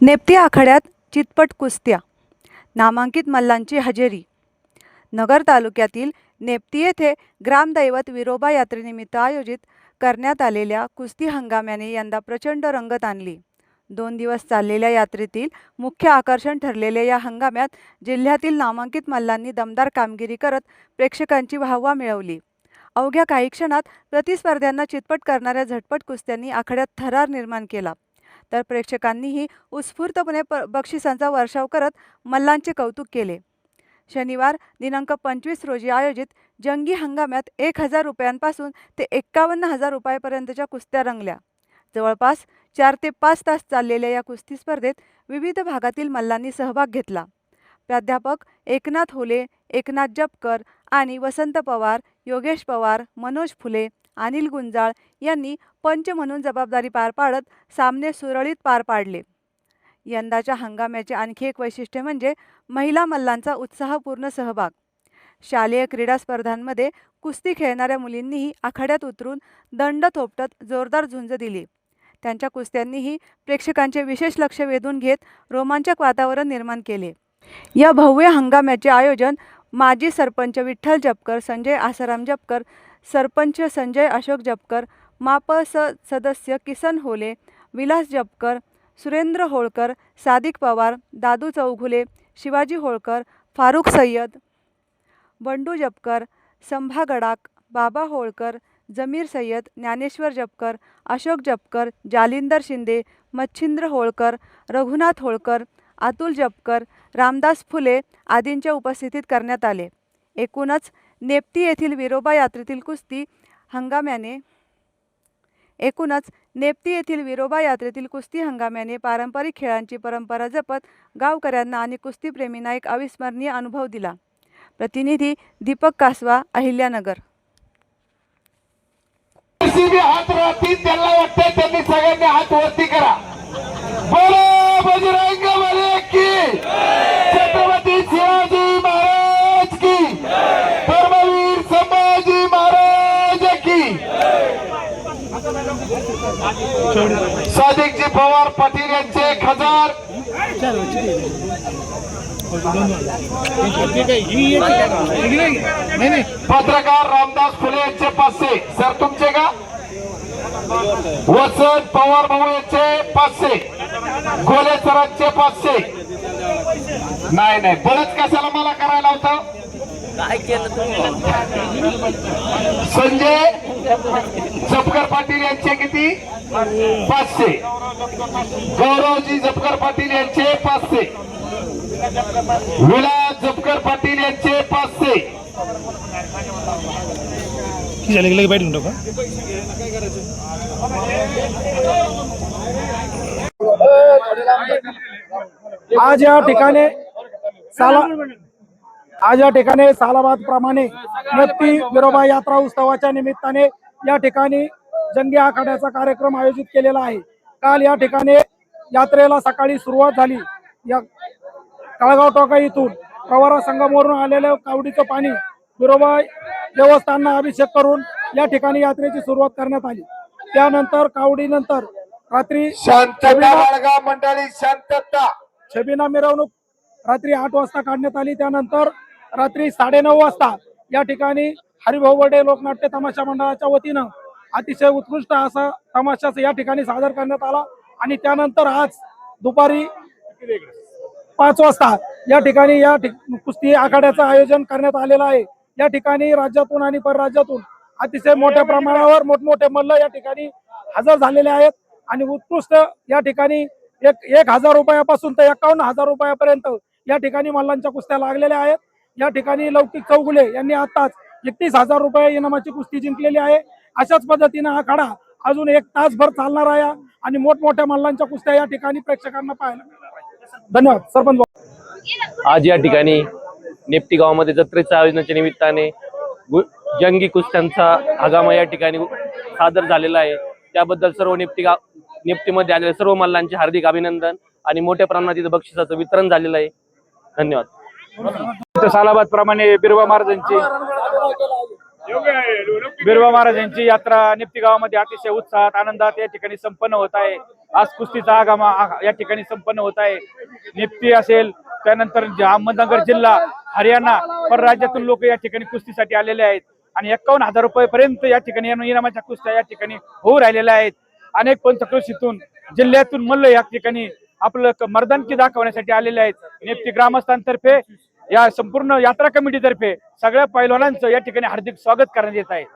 नेप्ती आखाड्यात चितपट कुस्त्या, नामांकित मल्लांची हजेरी। नगर तालुक्यातील नेप्ती येथे ग्रामदैवत विरोबा यात्रेनिमित्त आयोजित करण्यात आलेल्या कुस्ती हंगामाने यंदा प्रचंड रंगत आणली। 2 दिवस चाललेल्या यात्रेतील मुख्य आकर्षण ठरलेल्या या हंगामात जिल्ह्यातील नामांकित मल्लांनी दमदार कामगिरी करत प्रेक्षकांची वाहवा मिळवली। अवघ्या काही क्षणात प्रतिस्पर्ध्यांना चितपट करणाऱ्या झटपट कुस्त्यांनी आखाड्यात थरार निर्माण केला, तर प्रेक्षकांनीही उत्स्फूर्तपणे बक्षिसांचा वर्षाव करत मल्लांचे कौतुक केले। शनिवार दिनांक 25 रोजी आयोजित जंगी हंगामात 1000 रुपयांपासून ते 51,000 रुपयांपर्यंतच्या कुस्त्या रंगल्या। जवळपास 4 ते 5 तास चाललेल्या या कुस्ती स्पर्धेत विविध भागातील मल्लांनी सहभाग घेतला। प्राध्यापक एकनाथ होले, एकनाथ जपकर आणि वसंत पवार, योगेश पवार, मनोज फुले, अनिल गुंजाळ यांनी पंच म्हणून जबाबदारी पार पाडत सामने सुरळीत पार पाडले। यंदाच्या हंगामाचे आणखी एक वैशिष्ट्य म्हणजे महिला मल्लांचा उत्साहपूर्ण सहभाग। शालेय क्रीडा स्पर्धांमध्ये कुस्ती खेळणाऱ्या मुलींनीही आखाड्यात उतरून दंड थोपटत जोरदार झुंज दिली। त्यांच्या कुस्त्यांनीही प्रेक्षकांचे विशेष लक्ष वेधून घेत रोमांचक वातावरण निर्माण केले। या भव्य हंगामाचे आयोजन माजी सरपंच विठ्ठल जपकर, संजय आसाराम जपकर, सरपंच संजय अशोक जपकर, मापस सदस्य किसन होले, विलास जपकर, सुरेंद्र होळकर, सादिक पवार, दादू चौघुले, शिवाजी होळकर, फारुख सय्यद, बंडू जपकर, संभा गडाक, बाबा होळकर, जमीर सय्यद, ज्ञानेश्वर जपकर, अशोक जपकर, जालिंदर शिंदे, मच्छिंद्र होळकर, रघुनाथ होळकर, अतुल जपकर, रामदास फुले आदींच्या उपस्थितीत करण्यात आले। एकूणच नेप्ती येथील विरोबा यात्रेतील कुस्ती हंगामाने पारंपरिक खेळांची परंपरा जपत गावकऱ्यांना आणि कुस्तीप्रेमींना एक अविस्मरणीय अनुभव दिला। प्रतिनिधी दीपक कासवा, अहिल्यानगर। हात राहतील त्यांना वाटतंय त्यांनी सगळ्यांनी हात वरती करा। बोलो बजरंग बली की, छत्रपती शिवाजी महाराज की, धर्मवीर संभाजी महाराज की। सादिकजी पवार पाटील यांचे 1000, पत्रकार रामदास फुले यांचे 500। सर तुमचे का? वसंत पवार भाऊ यांचे 500, गोले सरांचे 500। नाही बरंच कशाला मला करायला होतं। संजय जपकर पाटील यांचे किती? 500। गौरवजी जपकर पाटील यांचे 500, विलास जपकर पाटील यांचे 500। आज या ठिकाणी सालाबाद प्रमाणे नेप्ती विरोबा यात्रा उत्सवाच्या निमित्ताने या ठिकाणी जंगी आखाड्याचा कार्यक्रम आयोजित केलेला आहे। काल या ठिकाणी यात्रेला सकाळी सुरुवात झाली। या काळगाव टोका इथून प्रवरा संगमवरून आलेलं कावडीचं पाणी विरोबा देवस्थानांना अभिषेक करून या ठिकाणी यात्रेची सुरुवात करण्यात आली। त्यानंतर कावडीनंतर रात्री शांतता मंडळी, शांतता। छबिना मिरवणूक रात्री 8 वाजता काढण्यात आली। त्यानंतर रात्री 9:30 वाजता या ठिकाणी हरिभाऊ बर्डे लोकनाट्य तमाशा मंडळाच्या वतीनं अतिशय उत्कृष्ट असा तमाशा या ठिकाणी सादर करण्यात आला। आणि त्यानंतर आज दुपारी 5 वाजता या ठिकाणी कुस्ती आखाड्याचं आयोजन करण्यात आलेलं आहे। या ठिकाणी राज्यातून आणि परराज्यातून अतिशय मोठ्या प्रमाणावर मोठमोठे मल्ल या ठिकाणी हजर झालेले आहेत। आणि उत्कृष्ट या ठिकाणी 1000 रुपयापासून ते 51,000 रुपयापर्यंत या ठिकाणी मल्लांच्या कुस्त्या लागलेल्या आहेत। या ठिकाणी लौकिक चौगुले यांनी आताच 31,000 रुपये इनामाची कुस्ती जिंकलेली आहे। अशाच पद्धतीने आखाडा अजून 1 तासभर चालणार आहे आणि मोठमोठ्या मल्लांच्या कुस्त्या या ठिकाणी प्रेक्षकांना पाहायला मिळणार आहे। धन्यवाद। सरपंच आज या ठिकाणी नेप्ती गावामध्ये जत्रेच्या आयोजनाच्या निमित्ताने जंगी कुस्त्यांचा हंगामा या ठिकाणी सादर झालेला आहे। त्याबद्दल सर्व नेप्तीमध्ये आलेल्या सर्व मल्लांचे हार्दिक अभिनंदन आणि मोठ्या प्रमाणात इथं बक्षिसाचं वितरण झालेलं आहे। धन्यवाद। सालाबाद प्रमाणे बिरोबा महाराजांची बिरोबा महाराजांची यात्रा निप्ती गावामध्ये अतिशय उत्साहात आनंदात या ठिकाणी संपन्न होत आहे। आज कुस्तीचा आगमा या ठिकाणी संपन्न होत आहे। निप्ती असेल, त्यानंतर अहमदनगर जिल्हा, हरियाणा, परराज्यातून लोक या ठिकाणी कुस्तीसाठी आलेले आहेत आणि 51,000 रुपये पर्यंत या ठिकाणी इनामाच्या कुस्त्या या ठिकाणी होऊ राहिलेल्या आहेत। अनेक पंचक्रोशीतून, जिल्ह्यातून मल्ल या ठिकाणी आपलं मर्दानकी दाखवण्यासाठी आलेले आहेत। निप्ती ग्रामस्थांतर्फे, या संपूर्ण यात्रा कमिटीतर्फे सगळ्या पैलवानांचं या ठिकाणी हार्दिक स्वागत करण्यात येत आहे।